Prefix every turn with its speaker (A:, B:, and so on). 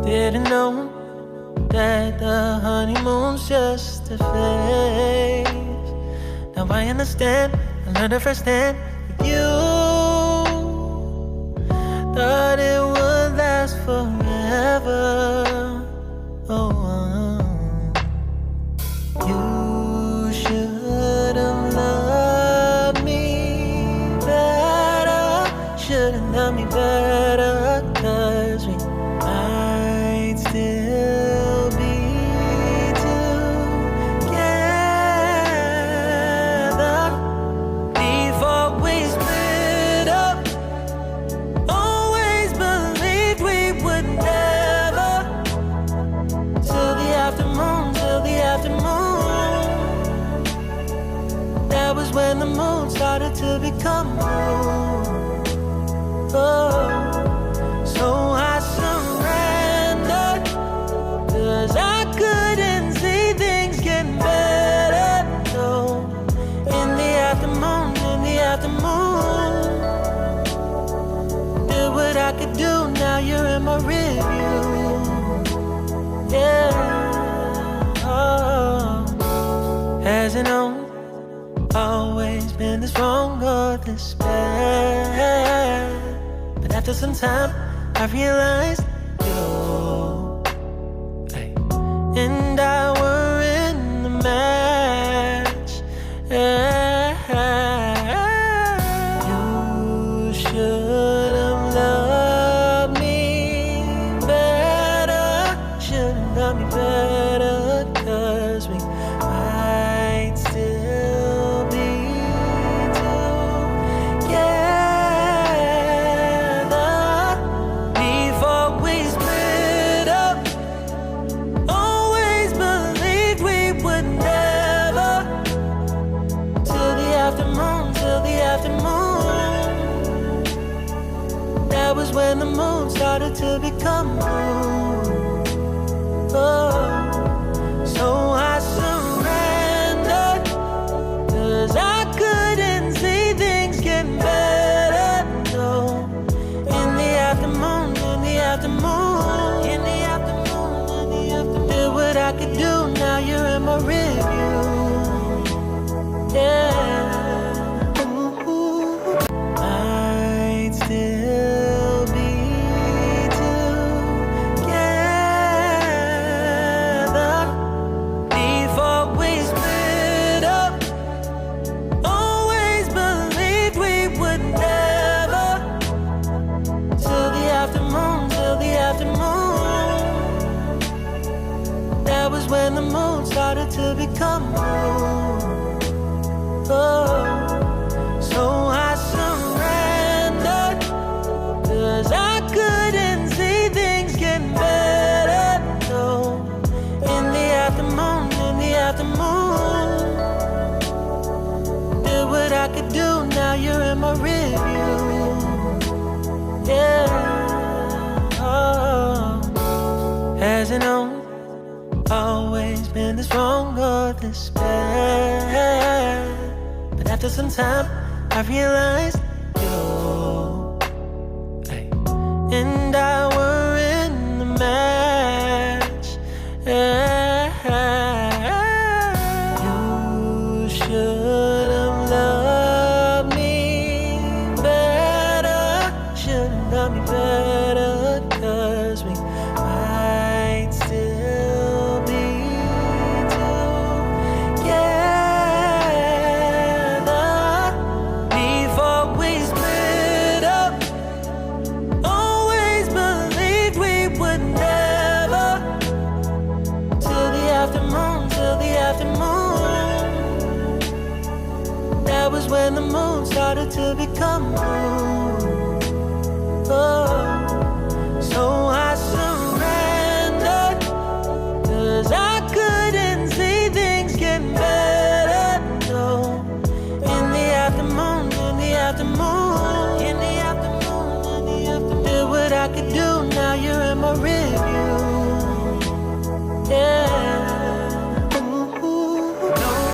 A: Didn't know that the honeymoon's just a phase. Now I understand, I learned it firsthand with you. Thought it would last forever. Oh, you should have loved me better. Should have loved me better, 'cause we might still be together before we split up. Always believed we would never, till the afternoon, till the afternoon. That was when the moon started to become moon. Oh, so I surrendered, 'cause I couldn't see things getting better. So in the afternoon, did what I could do, now you're in my review. Yeah, oh. Hasn't always been this wrong or this bad, but after some time I realized you and I were in the match. You should have loved me better. Should have loved me better, 'cause we might still be together before we split up. Always believed we would never, till the afternoon, till the afternoon. That was when the moon started to become moon. Oh, so I surrendered, 'cause I couldn't see things getting better. No, in the afternoon, did what I could do, now you're in my review. Yeah, ooh, might still be together before we split up. Always believed we would never, till the afternoon, till the afternoon. That was when the moon started to become moon. Oh, so I surrendered, 'cause I couldn't see things getting better. No, in the afternoon, did what I could do, now you're in my review. Yeah, oh. Hasn't always been this wrong or this bad, but after some time I realized you and I were in the match. You should have loved me better. Should have loved me better, 'cause we might still be together before we split up. Always believed we would never, till the afternoon, that was when the moon started to become moon.